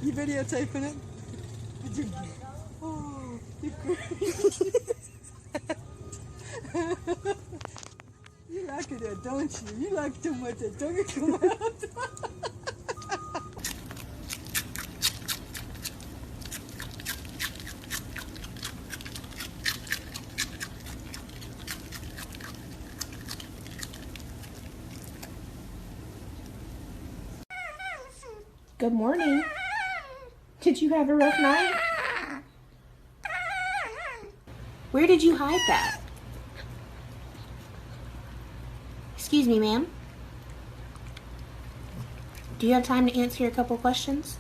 You videotaping it? Did you? Oh, you crazy. You like it, don't you? You like too much that tongue come out. Good morning. Did you have a rough night? Where did you hide that? Excuse me, ma'am. Do you have time to answer a couple questions?